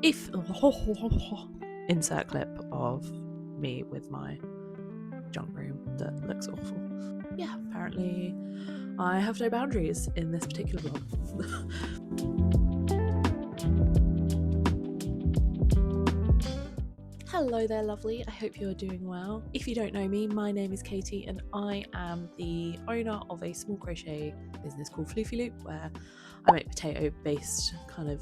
if insert clip of me with my junk room that looks awful. Yeah, apparently I have no boundaries in this particular vlog. Hello there, lovely. I hope you're doing well. If you don't know me, my name is Katie and I am the owner of a small crochet business called Floofy Loop, where I make potato-based kind of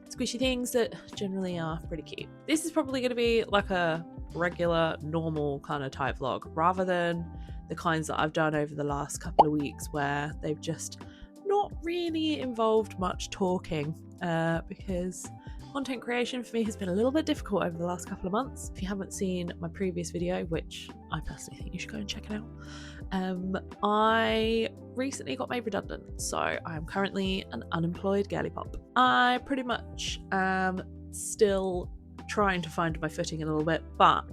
squishy things that generally are pretty cute. This is probably going to be like a regular, normal kind of type vlog, rather than the kinds that I've done over the last couple of weeks where they've just not really involved much talking, because content creation for me has been a little bit difficult over the last couple of months. If you haven't seen my previous video, which I personally think you should go and check it out, I recently got made redundant, so I'm currently an unemployed girly pop. I pretty much am still trying to find my footing a little bit, but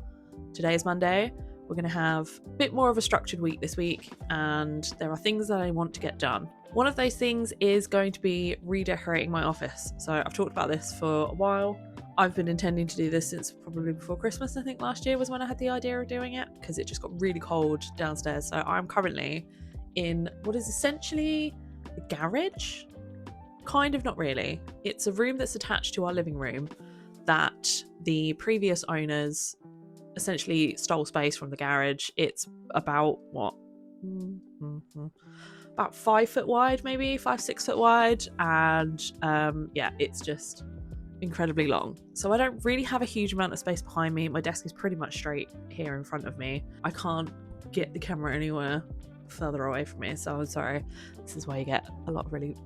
today is Monday. We're going to have a bit more of a structured week this week, and there are things that I want to get done. One of those things is going to be redecorating my office. So I've talked about this for a while. I've been intending to do this since probably before Christmas. I think last year was when I had the idea of doing it, because it just got really cold downstairs. So I'm currently in what is essentially a garage. Kind of, not really. It's a room that's attached to our living room that the previous owners essentially stole space from the garage. It's about about 5 foot wide, maybe 5-6 foot wide, and yeah, it's just incredibly long. So I don't really have a huge amount of space behind me. My desk is pretty much straight here in front of me. I can't get the camera anywhere further away from me, so I'm sorry. This is why you get a lot of really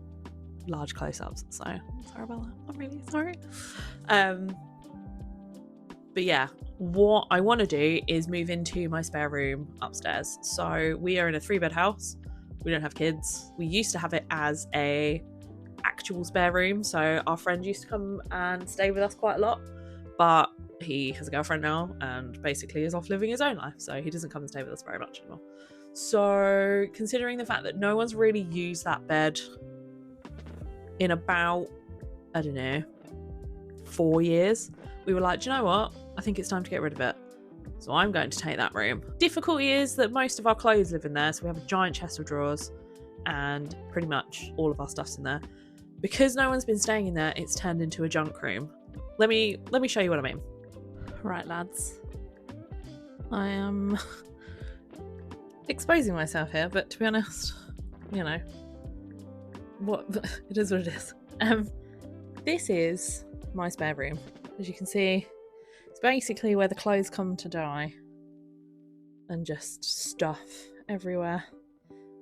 large close-ups, so sorry about that. I'm really sorry. But yeah, what I want to do is move into my spare room upstairs. So we are in a 3-bed house. We don't have kids. We used to have it as a actual spare room, so our friend used to come and stay with us quite a lot, but he has a girlfriend now and basically is off living his own life, so he doesn't come and stay with us very much anymore. So considering the fact that no one's really used that bed in about, I don't know, 4 years, we were like, do you know what? I think it's time to get rid of it. So I'm going to take that room. Difficulty is that most of our clothes live in there, so we have a giant chest of drawers and pretty much all of our stuff's in there. Because no one's been staying in there, it's turned into a junk room. Let me show you what I mean. Right, lads. I am exposing myself here, but to be honest, you know, what it is what it is. This is my spare room. As you can see, it's basically where the clothes come to die and just stuff everywhere.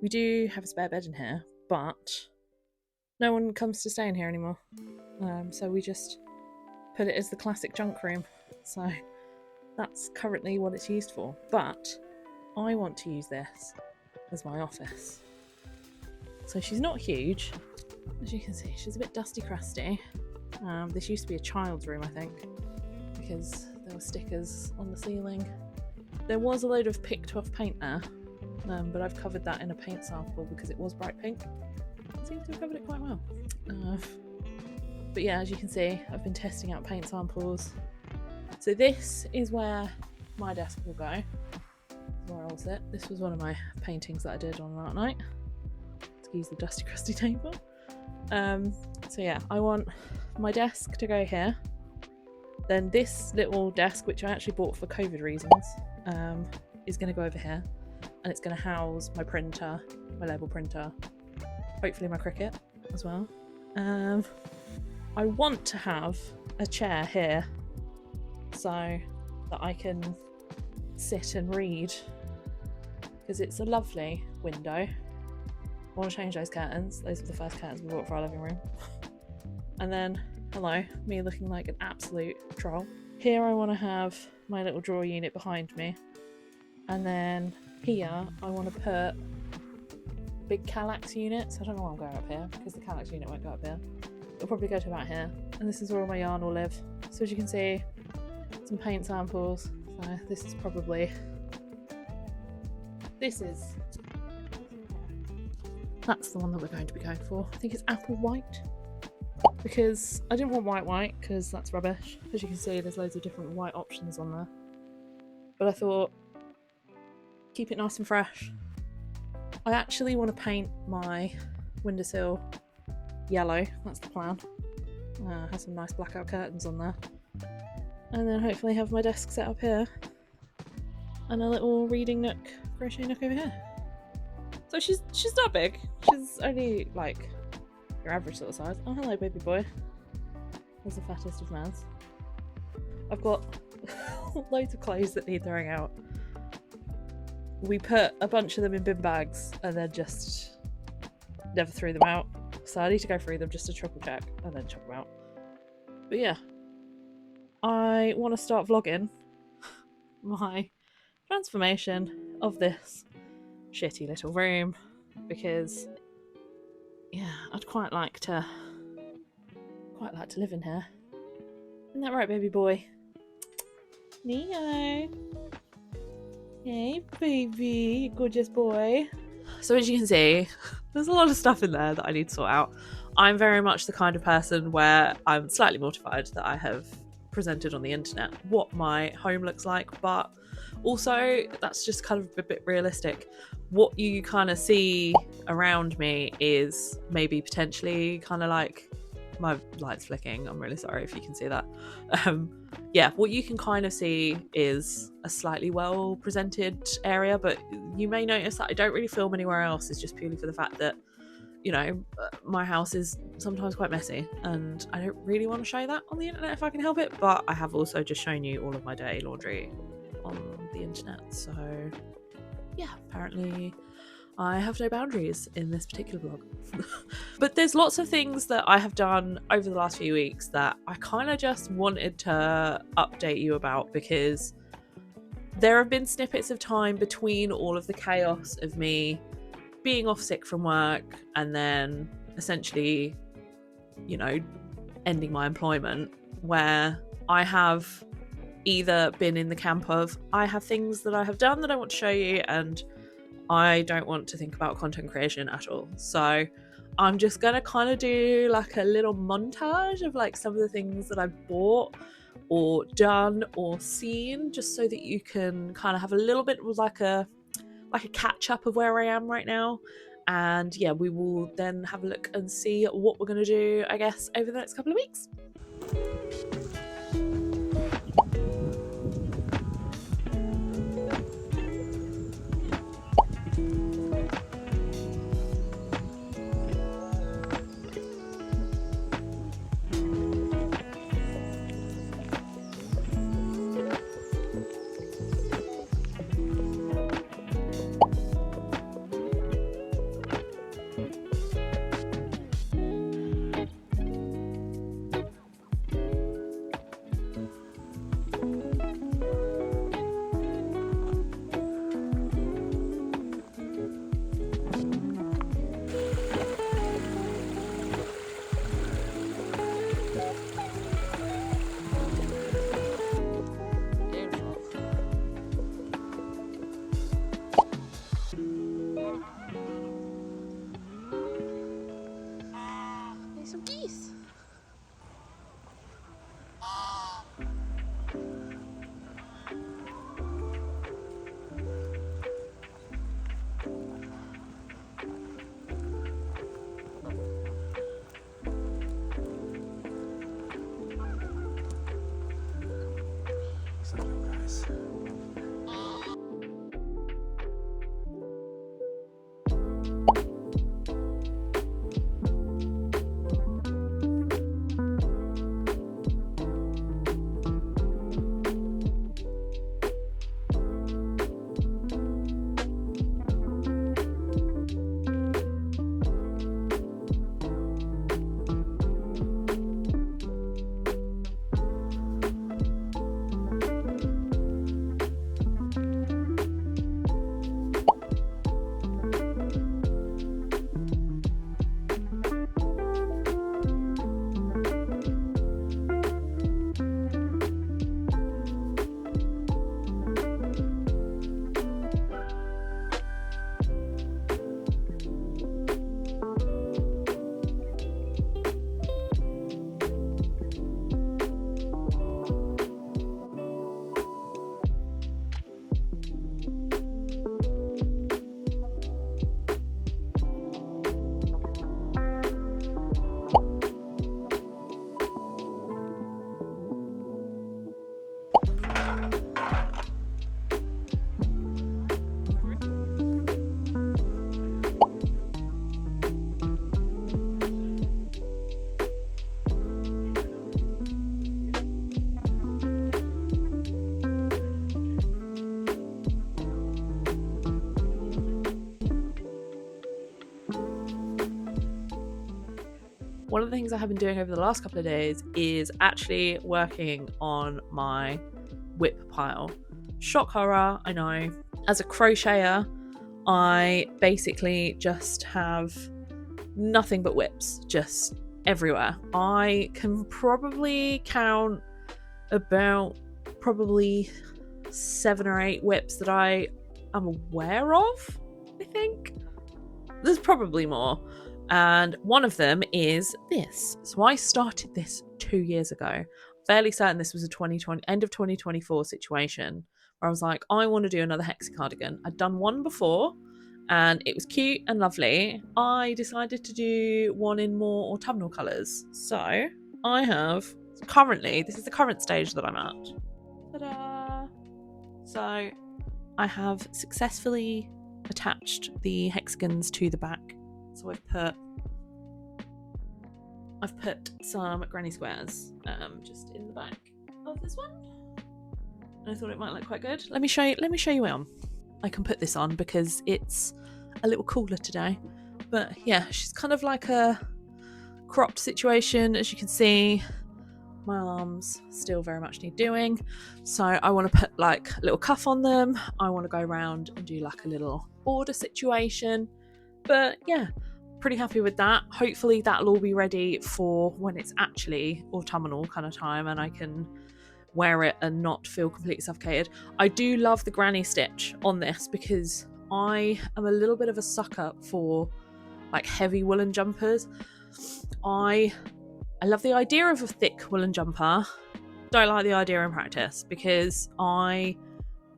We do have a spare bed in here, but no one comes to stay in here anymore. So we just put it as the classic junk room. So that's currently what it's used for. But I want to use this as my office. So she's not huge. As you can see, she's a bit dusty crusty. This used to be a child's room, I think, because there were stickers on the ceiling. There was a load of picked off paint there, but I've covered that in a paint sample because it was bright pink. It seems to have covered it quite well. But yeah, as you can see, I've been testing out paint samples. So this is where my desk will go, where I'll sit. This was one of my paintings that I did on that night. Excuse the dusty crusty table. So yeah, I want my desk to go here. Then this little desk, which I actually bought for COVID reasons, is going to go over here, and it's going to house my printer, my label printer, hopefully my Cricut as well. I want to have a chair here so that I can sit and read, because it's a lovely window. I want to change those curtains. Those were the first curtains we bought for our living room. And then, hello, me looking like an absolute troll. Here I want to have my little drawer unit behind me. And then here I want to put a big Kallax unit. So I don't know why I'm going up here, because the Kallax unit won't go up here. It'll probably go to about here. And this is where all my yarn will live. So as you can see, some paint samples. So this is probably... That's the one that we're going to be going for. I think it's apple white. because I didn't want white because that's rubbish. As you can see, there's loads of different white options on there. But I thought, keep it nice and fresh. I actually want to paint my windowsill yellow, that's the plan. Have some nice blackout curtains on there. And then hopefully have my desk set up here. And a little reading nook, crochet nook over here. So she's not big. She's only like your average sort of size. Oh, hello, baby boy. He's the fattest of mans. I've got loads of clothes that need throwing out. We put a bunch of them in bin bags and then just never threw them out. So I need to go through them just to triple check and then chuck them out. But yeah, I want to start vlogging my transformation of this shitty little room because, yeah, I'd quite like to live in here. Isn't that right, baby boy? Neo. Hey, baby, gorgeous boy. So as you can see, there's a lot of stuff in there that I need to sort out. I'm very much the kind of person where I'm slightly mortified that I have presented on the internet what my home looks like, but also that's just kind of a bit realistic. What you kind of see around me is maybe potentially kind of like my light's flicking. I'm really sorry if you can see that. Yeah, what you can kind of see is a slightly well presented area, but you may notice that I don't really film anywhere else. It's just purely for the fact that, you know, my house is sometimes quite messy and I don't really want to show that on the internet if I can help it. But I have also just shown you all of my dirty laundry on the internet, so yeah, apparently I have no boundaries in this particular vlog. But there's lots of things that I have done over the last few weeks that I kind of just wanted to update you about, because there have been snippets of time between all of the chaos of me being off sick from work and then essentially, you know, ending my employment, where I have either been in the camp of I have things that I have done that I want to show you and I don't want to think about content creation at all. So I'm just going to kind of do like a little montage of like some of the things that I've bought or done or seen, just so that you can kind of have a little bit of like a catch up of where I am right now. And yeah, we will then have a look and see what we're going to do, I guess, over the next couple of weeks. Some geese. one of the things I have been doing over the last couple of days is actually working on my whip pile. Shock horror, I know. As a crocheter, I basically just have nothing but whips just everywhere. I can probably count about probably 7 or 8 whips that I am aware of, I think. There's probably more. And one of them is this. So I started this 2 years ago. Fairly certain this was a end of 2024 situation where I was like, I want to do another hexie cardigan. I'd done one before and it was cute and lovely. I decided to do one in more autumnal colours. So I have currently, this is the current stage that I'm at. Ta-da! So I have successfully attached the hexagons to the back. So I've put some granny squares just in the back of this one. And I thought it might look quite good. Let me show you on. I can put this on because it's a little cooler today. But yeah, she's kind of like a cropped situation, as you can see. My arms still very much need doing, so I want to put like a little cuff on them. I want to go around and do like a little border situation, but yeah, pretty happy with that. Hopefully that'll all be ready for when it's actually autumnal kind of time and I can wear it and not feel completely suffocated. I do love the granny stitch on this because I am a little bit of a sucker for like heavy woolen jumpers. I love the idea of a thick woolen jumper. Don't like the idea in practice because I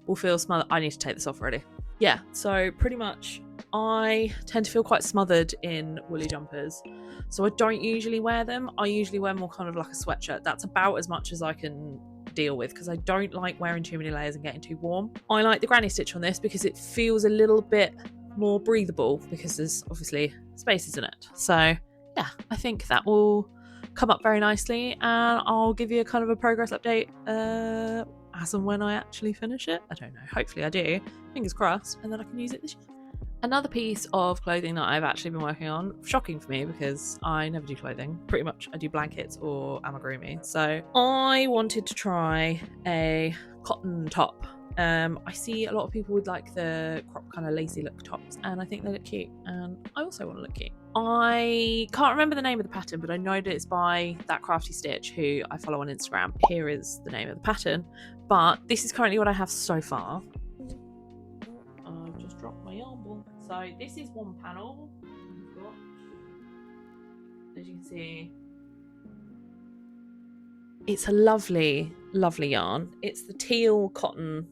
will feel smothered. I need to take this off already. Yeah, so pretty much I tend to feel quite smothered in woolly jumpers. So I don't usually wear them. I usually wear more kind of like a sweatshirt. That's about as much as I can deal with because I don't like wearing too many layers and getting too warm. I like the granny stitch on this because it feels a little bit more breathable because there's obviously spaces in it. So yeah, I think that will come up very nicely and I'll give you a kind of a progress update as and when I actually finish it. I don't know, hopefully I do, fingers crossed, and then I can use it this year. Another piece of clothing that I've actually been working on, shocking for me because I never do clothing, pretty much I do blankets or amigurumi. So I wanted to try a cotton top. I see a lot of people with like the crop kind of lacy look tops and I think they look cute and I also want to look cute. I can't remember the name of the pattern, but I know that it's by that Crafty Stitch who I follow on Instagram. Here is the name of the pattern, but this is currently what I have so far. I've just dropped my yarn ball. So this is one panel. We've got, as you can see, it's a lovely, lovely yarn. It's the teal cotton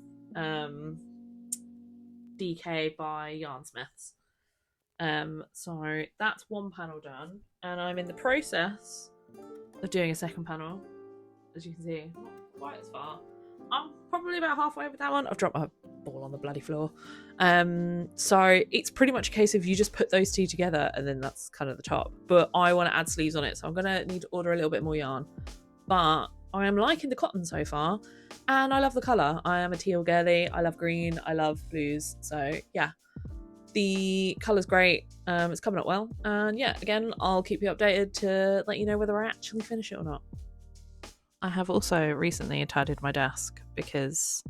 DK by Yarnsmiths. So that's one panel done, and I'm in the process of doing a second panel. As you can see, not quite as far. I'm probably about halfway with that one. I've dropped my ball on the bloody floor. So it's pretty much a case of you just put those two together and then that's kind of the top. But I want to add sleeves on it, so I'm gonna need to order a little bit more yarn. But I am liking the cotton so far, and I love the colour. I am a teal girly. I love green. I love blues. So yeah, the colour's great. It's coming up well, and yeah, again, I'll keep you updated to let you know whether I actually finish it or not. I have also recently tidied my desk because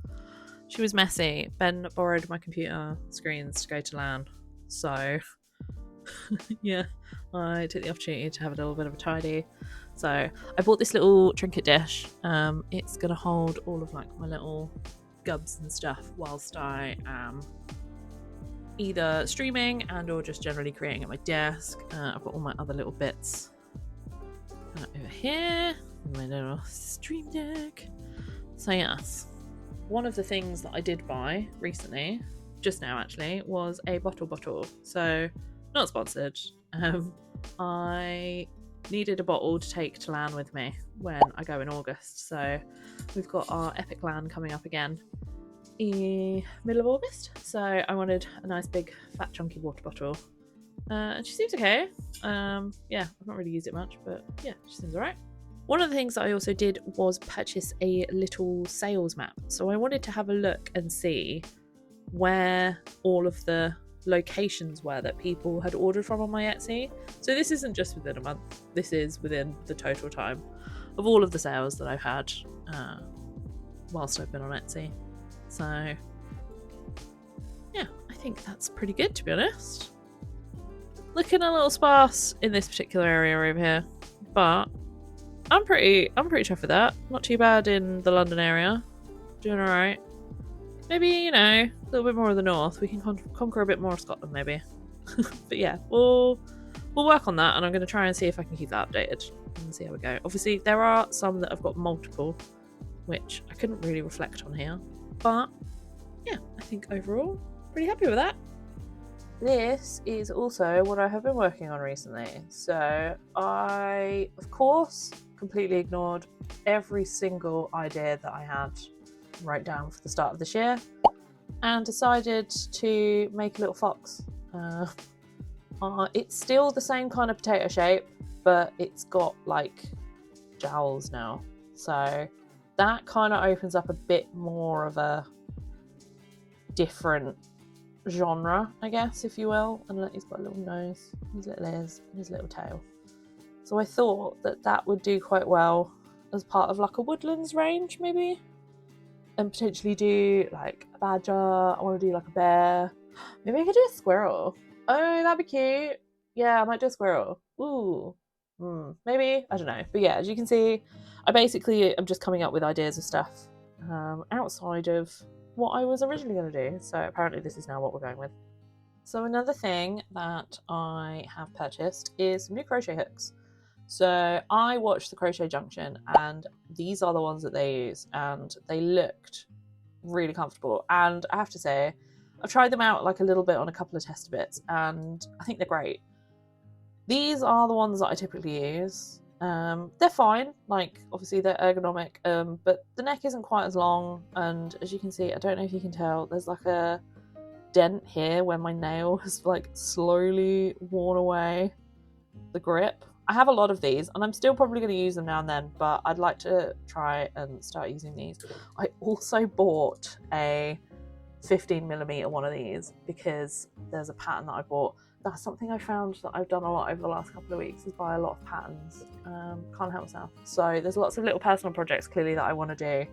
she was messy. Ben borrowed my computer screens to go to LAN, so yeah, I took the opportunity to have a little bit of a tidy. So I bought this little trinket dish. It's gonna hold all of like my little gubs and stuff whilst I am either streaming and or just generally creating at my desk. I've got all my other little bits over here, my little stream deck. So yes, one of the things that I did buy recently, just now actually, was a bottle. So not sponsored. I needed a bottle to take to LAN with me when I go in August. So we've got our epic LAN coming up again in middle of August. So I wanted a nice big fat chunky water bottle. And she seems okay. Yeah, I've not really used it much, but yeah, she seems alright. One of the things that I also did was purchase a little sales map. So I wanted to have a look and see where all of the locations were that people had ordered from on my Etsy. So this isn't just within a month, this is within the total time of all of the sales that I've had whilst I've been on Etsy. So yeah, I think that's pretty good, to be honest. Looking a little sparse in this particular area over here, but I'm pretty chuffed with that. Not too bad in the London area. Doing alright. Maybe, you know, a little bit more of the north. We can conquer a bit more of Scotland, maybe. But yeah, we'll work on that, and I'm going to try and see if I can keep that updated and see how we go. Obviously, there are some that have got multiple, which I couldn't really reflect on here. But yeah, I think overall, pretty happy with that. This is also what I have been working on recently. So I, of course, completely ignored every single idea that I had wrote down for the start of this year and decided to make a little fox. It's still the same kind of potato shape, but it's got like jowls now. So that kind of opens up a bit more of a different genre, I guess, if you will. And he's got a little nose, his little ears, and his little tail. So I thought that that would do quite well as part of like a woodlands range, maybe, and potentially do like a badger. I want to do like a bear. Maybe I could do a squirrel. Oh, that'd be cute. Yeah, I might do a squirrel. Ooh. Maybe, I don't know. But yeah, as you can see, I basically am just coming up with ideas of stuff outside of what I was originally going to do. So apparently this is now what we're going with. So another thing that I have purchased is some new crochet hooks. So I watched the Crochet Junction, and these are the ones that they use, and they looked really comfortable. And I have to say, I've tried them out like a little bit on a couple of tester bits, and I think they're great. These are the ones that I typically use. They're fine, like obviously they're ergonomic, but the neck isn't quite as long, and as you can see, I don't know if you can tell, there's like a dent here where my nail has like slowly worn away the grip. I have a lot of these, and I'm still probably going to use them now and then, but I'd like to try and start using these. I also bought a 15mm one of these because there's a pattern that I bought. That's something I found that I've done a lot over the last couple of weeks, is buy a lot of patterns. Can't help myself. So there's lots of little personal projects clearly that I want to do.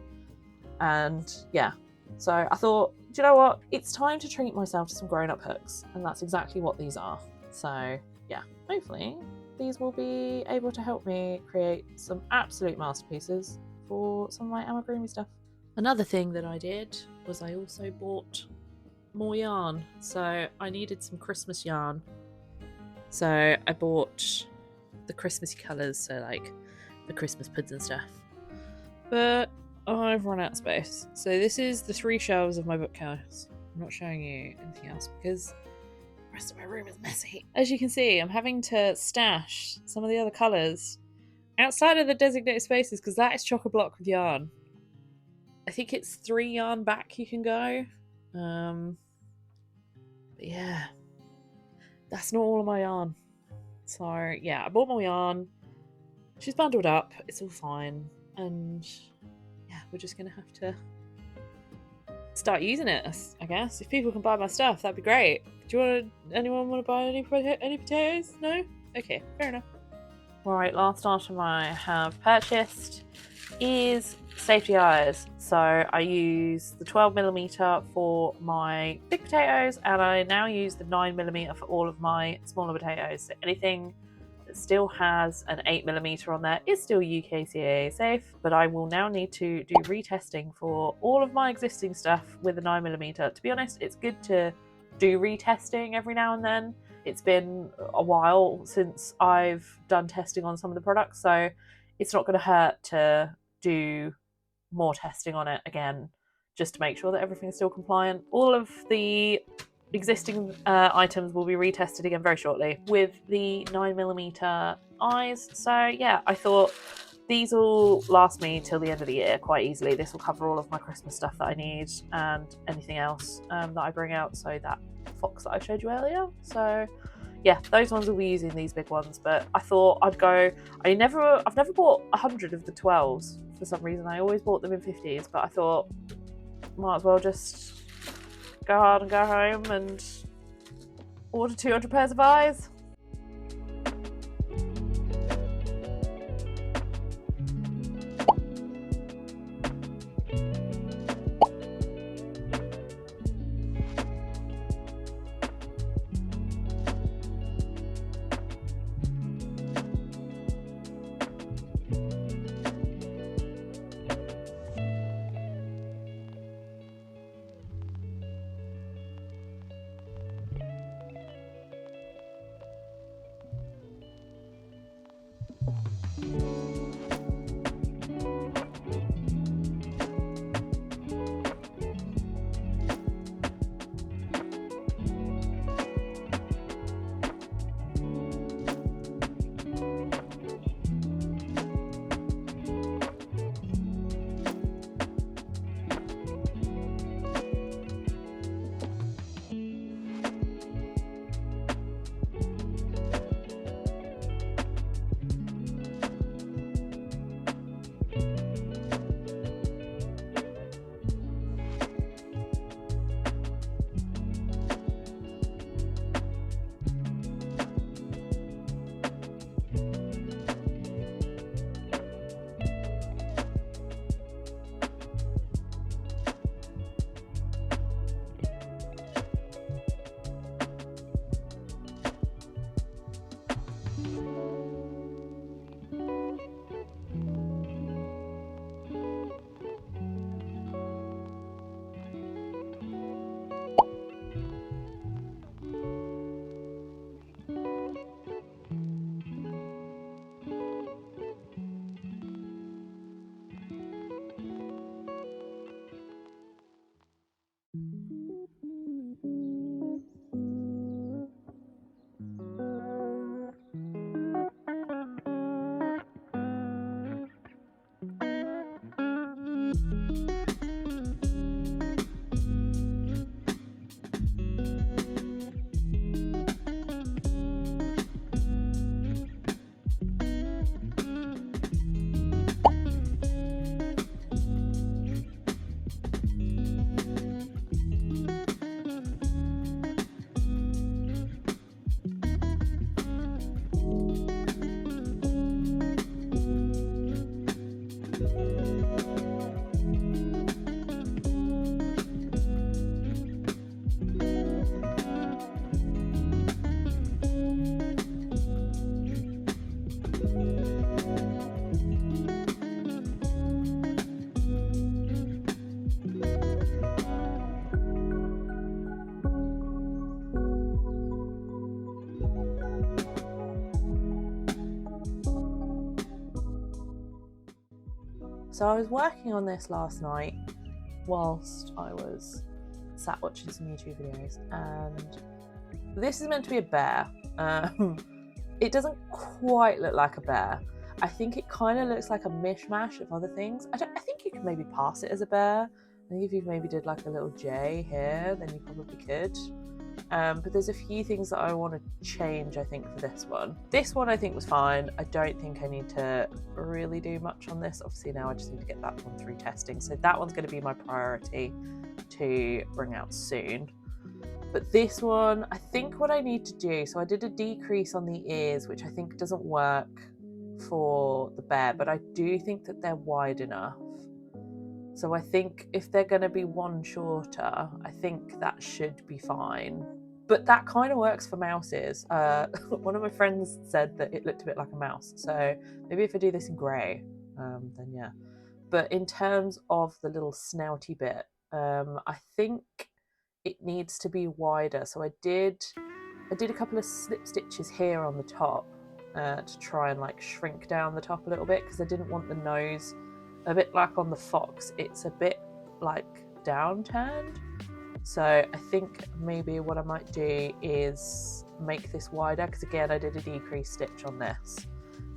And yeah, so I thought, do you know what? It's time to treat myself to some grown-up hooks. And that's exactly what these are. So yeah, hopefully these will be able to help me create some absolute masterpieces for some of my amigurumi stuff. Another thing that I did was I also bought more yarn. So I needed some Christmas yarn. So I bought the Christmassy colours, so like the Christmas puds and stuff. But I've run out of space. So this is the 3 shelves of my bookcase. I'm not showing you anything else because the rest of my room is messy. As you can see, I'm having to stash some of the other colours outside of the designated spaces because that is chock-a-block with yarn. I think it's 3 yarn back you can go. But yeah, that's not all of my yarn. So yeah, I bought my yarn. She's bundled up. It's all fine. And yeah, we're just going to have to start using it, I guess. If people can buy my stuff, that'd be great. Anyone want to buy any potatoes? No? Okay, fair enough. Right, last item I have purchased is safety eyes. So I use the 12mm for my big potatoes, and I now use the 9mm for all of my smaller potatoes. So anything that still has an 8mm on there is still UKCAA safe, but I will now need to do retesting for all of my existing stuff with the 9mm. To be honest, it's good to do retesting every now and then. It's been a while since I've done testing on some of the products, so it's not going to hurt to do more testing on it again, just to make sure that everything's still compliant. All of the existing items will be retested again very shortly with the 9mm eyes. So yeah, I thought these will last me till the end of the year quite easily. This will cover all of my Christmas stuff that I need and anything else that I bring out. So that fox that I showed you earlier. So yeah, those ones will be using these big ones, but I thought I'd go. I've never bought 100 of the 12s for some reason. I always bought them in 50s, but I thought might as well just go hard and go home and Order 200 pairs of eyes. So I was working on this last night whilst I was sat watching some YouTube videos, and this is meant to be a bear. It doesn't quite look like a bear. I think it kind of looks like a mishmash of other things. I think you could maybe pass it as a bear. I think if you maybe did like a little J here, then you probably could. But there's a few things that I want to change, I think, for this one. This one I think was fine. I don't think I need to really do much on this. Obviously now I just need to get that one through testing. So that one's going to be my priority to bring out soon. But this one, I think what I need to do, so I did a decrease on the ears, which I think doesn't work for the bear, but I do think that they're wide enough. So I think if they're going to be one shorter, I think that should be fine. But that kind of works for mouses. One of my friends said that it looked a bit like a mouse. So maybe if I do this in grey, then yeah. But in terms of the little snouty bit, I think it needs to be wider. So I did a couple of slip stitches here on the top to try and like shrink down the top a little bit, because I didn't want the nose, a bit like on the fox, it's a bit like downturned. So I think maybe what I might do is make this wider, because again I did a decrease stitch on this.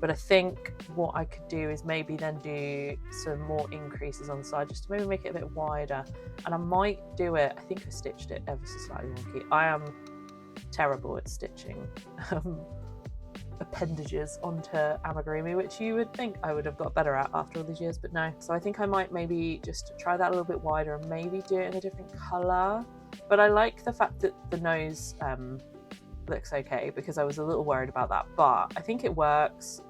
But I think what I could do is maybe then do some more increases on the side, just to maybe make it a bit wider. And I might do it, I think I stitched it ever so slightly wonky. I am terrible at stitching appendages onto amigurumi, which you would think I would have got better at after all these years, but no. So I think I might maybe just try that a little bit wider and maybe do it in a different colour. But I like the fact that the nose looks okay, because I was a little worried about that, but I think it works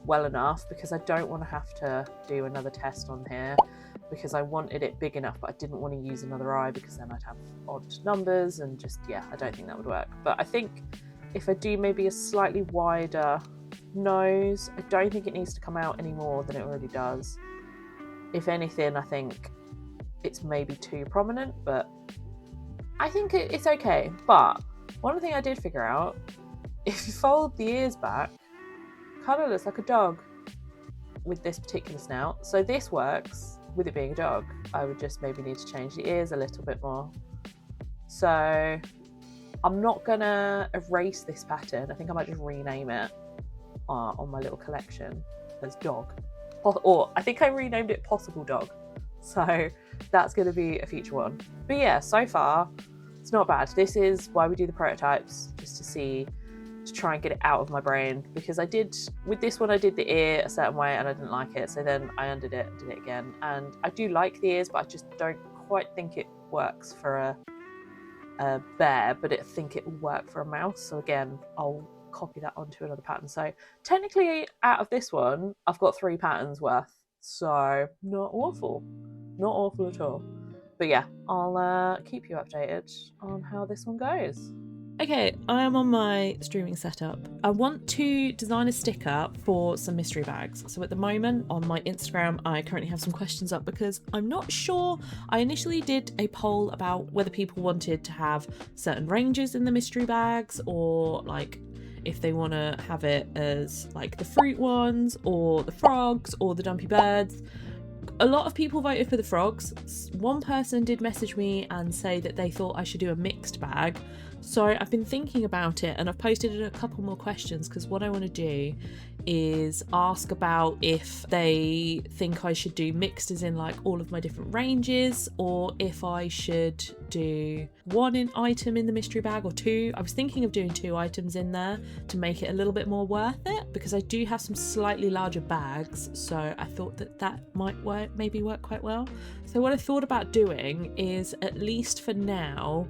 well enough because I don't want to have to do another test on here, because I wanted it big enough, but I didn't want to use another eye because then I'd have odd numbers and just, yeah, I don't think that would work. But I think if I do maybe a slightly wider nose, I don't think it needs to come out any more than it already does. If anything, I think it's maybe too prominent, but I think it's okay. But one thing I did figure out, if you fold the ears back, kind of looks like a dog with this particular snout. So this works with it being a dog. I would just maybe need to change the ears a little bit more. So I'm not gonna erase this pattern. I think I might just rename it on my little collection as dog, or I think I renamed it possible dog. So that's going to be a future one. But yeah, so far it's not bad. This is why we do the prototypes, just to try and get it out of my brain, because I did with this one, I did the ear a certain way and I didn't like it, so then I undid it and did it again. And I do like the ears, but I just don't quite think it works for a bear, but I think it will work for a mouse. So again, I'll copy that onto another pattern. So technically out of this one I've got 3 patterns worth, so not awful at all. But yeah, I'll keep you updated on how this one goes. Okay, I am on my streaming setup. I want to design a sticker for some mystery bags. So at the moment on my Instagram, I currently have some questions up because I'm not sure. I initially did a poll about whether people wanted to have certain ranges in the mystery bags, or like if they want to have it as like the fruit ones or the frogs or the dumpy birds. A lot of people voted for the frogs. One person did message me and say that they thought I should do a mixed bag. So I've been thinking about it and I've posted a couple more questions, because what I want to do is ask about if they think I should do mixed as in like all of my different ranges, or if I should do one item in the mystery bag or 2. I was thinking of doing 2 items in there to make it a little bit more worth it, because I do have some slightly larger bags, so I thought that might maybe work quite well. So what I thought about doing is, at least for now,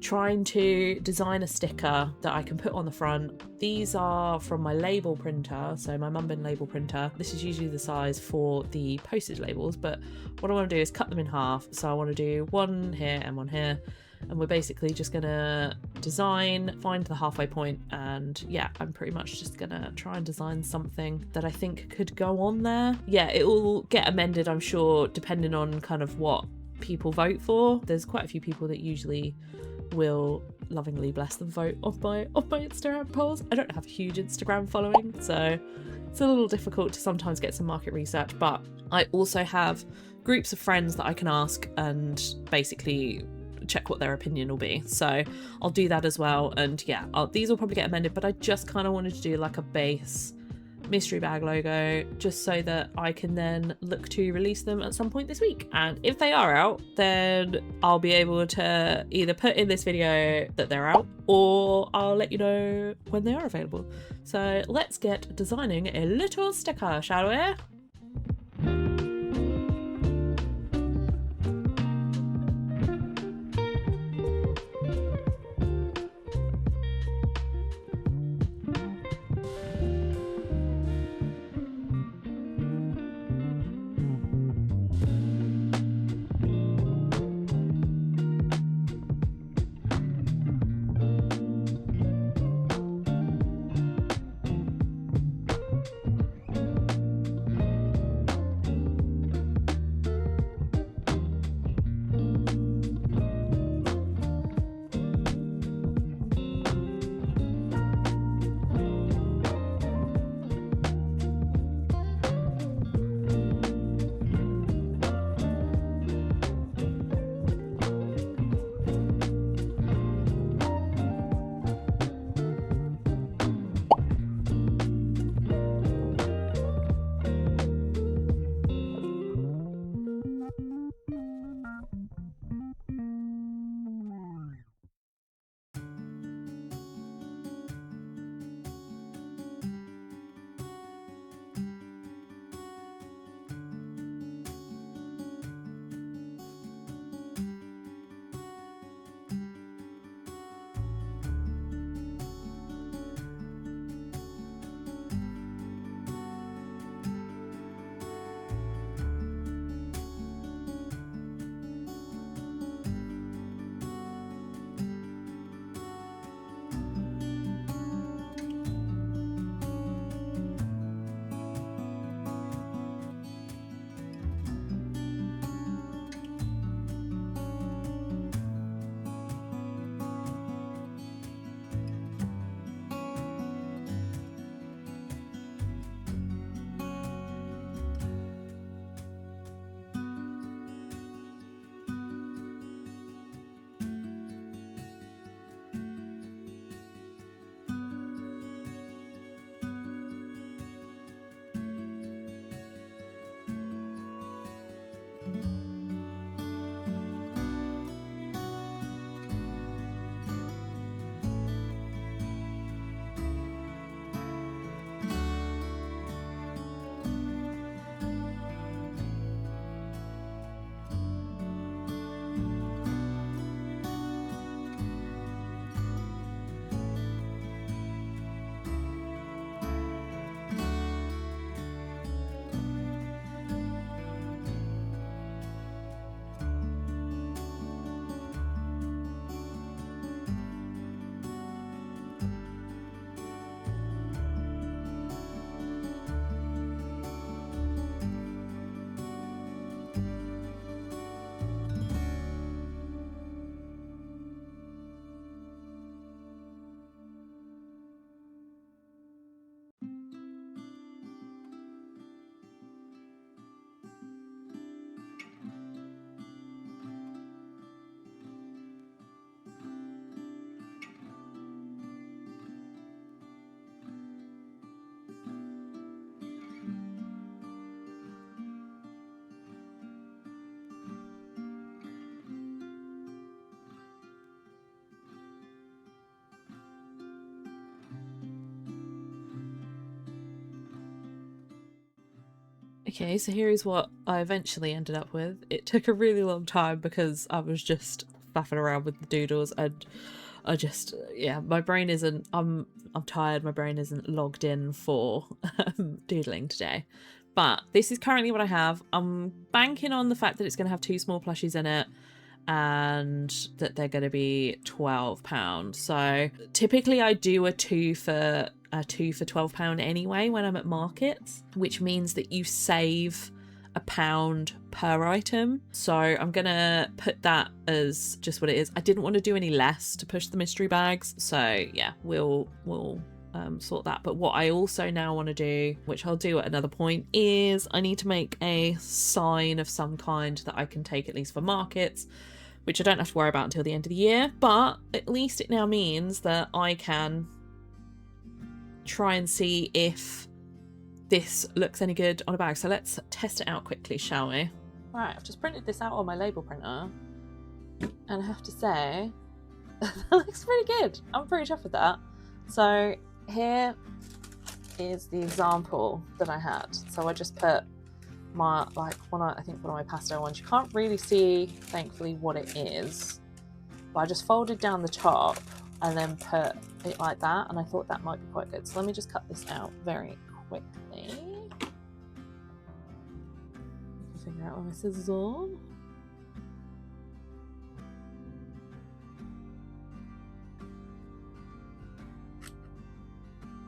trying to design a sticker that I can put on the front. These are from my label printer, so my Mum Bin label printer. This is usually the size for the postage labels, but what I want to do is cut them in half. So I want to do one here and one here, and we're basically just gonna design, find the halfway point, and yeah, I'm pretty much just gonna try and design something that I think could go on there. Yeah, it will get amended, I'm sure, depending on kind of what people vote for. There's quite a few people that usually will, lovingly bless them, vote off my Instagram polls. I don't have a huge Instagram following, so it's a little difficult to sometimes get some market research, but I also have groups of friends that I can ask and basically check what their opinion will be. So I'll do that as well. And yeah, these will probably get amended, but I just kind of wanted to do like a base mystery bag logo, just so that I can then look to release them at some point this week. And if they are out, then I'll be able to either put in this video that they're out, or I'll let you know when they are available. So let's get designing a little sticker, shall we? Okay, so here is what I eventually ended up with. It took a really long time because I was just faffing around with the doodles, and I just, yeah, my brain isn't, I'm tired, my brain isn't logged in for doodling today. But this is currently what I have. I'm banking on the fact that it's going to have 2 small plushies in it and that they're going to be £12. So typically I do a two for £12 anyway when I'm at markets, which means that you save £1 per item. So I'm gonna put that as just what it is. I didn't want to do any less to push the mystery bags, so yeah, we'll sort that. But what I also now want to do, which I'll do at another point, is I need to make a sign of some kind that I can take at least for markets, which I don't have to worry about until the end of the year, but at least it now means that I can try and see if this looks any good on a bag. So let's test it out quickly, shall we? Right, I've just printed this out on my label printer, and I have to say that looks pretty good. I'm pretty chuffed with that. So here is the example that I had. So I just put my, like, one of my pastel ones. You can't really see, thankfully, what it is, but I just folded down the top and then put it like that, and I thought that might be quite good. So let me just cut this out very quickly. I can figure out where my scissors are.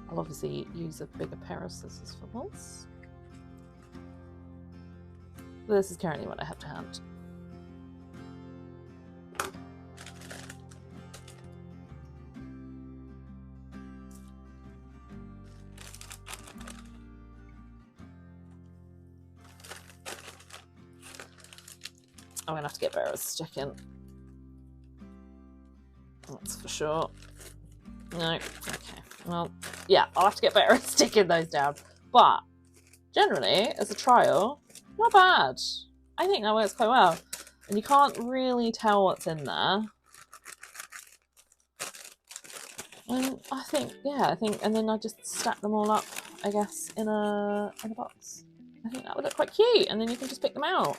I'll obviously use a bigger pair of scissors for this. This is currently what I have to hand. I'm gonna have to get better at sticking. That's for sure. No, okay. Well, yeah, I'll have to get better at sticking those down. But generally, as a trial, not bad. I think that works quite well. And you can't really tell what's in there. And I think, yeah, and then I just stack them all up, I guess, in a box. I think that would look quite cute, and then you can just pick them out.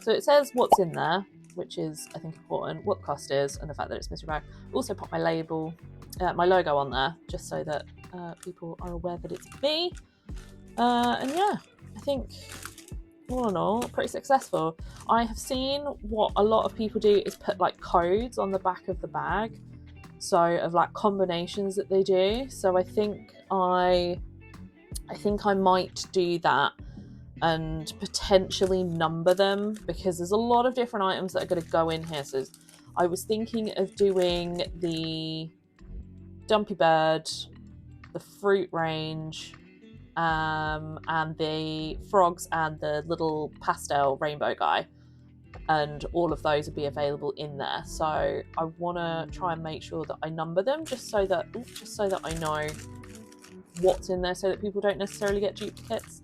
So it says what's in there, which is, I think, important, what the cost is, and the fact that it's mystery bag. Also put my label, my logo on there, just so that people are aware that it's me. And yeah, I think all in all, pretty successful. I have seen what a lot of people do is put like codes on the back of the bag, so of like combinations that they do. So I think I might do that and potentially number them, because there's a lot of different items that are going to go in here. So I was thinking of doing the Dumpy Bird, the fruit range, and the frogs and the little pastel rainbow guy, and all of those will be available in there. So I want to try and make sure that I number them, just so that I know what's in there, so that people don't necessarily get duplicates.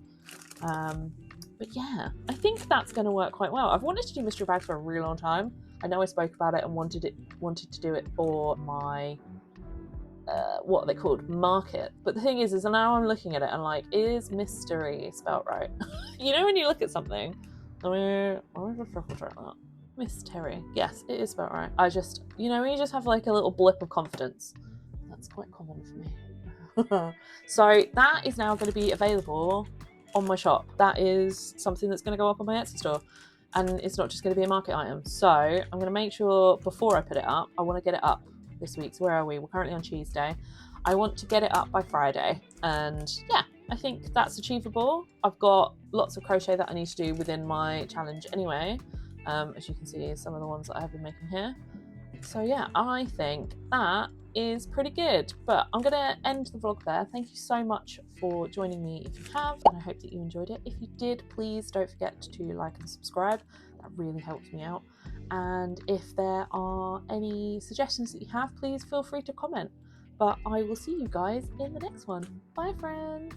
But yeah, I think that's going to work quite well. I've wanted to do mystery bags for a really long time. I know I spoke about it and wanted to do it for my what are they called, market. But the thing is now I'm looking at it and like, is mystery spelled right? You know, when you look at something, I just triple check that. Mystery, yes, it is spelled right. I just, you know, you just have like a little blip of confidence. That's quite common for me. So that is now going to be available on my shop. That is something that's going to go up on my Etsy store, and it's not just going to be a market item. So I'm going to make sure before I put it up, I want to get it up this week. So where are we? We're currently on Tuesday. I want to get it up by Friday, and yeah, I think that's achievable. I've got lots of crochet that I need to do within my challenge anyway, as you can see some of the ones that I have been making here. So yeah, I think that is pretty good. But I'm going to end the vlog there. Thank you so much for joining me if you have, and I hope that you enjoyed it. If you did, please don't forget to like and subscribe. That really helps me out. And if there are any suggestions that you have, please feel free to comment. But I will see you guys in the next one. Bye, friends.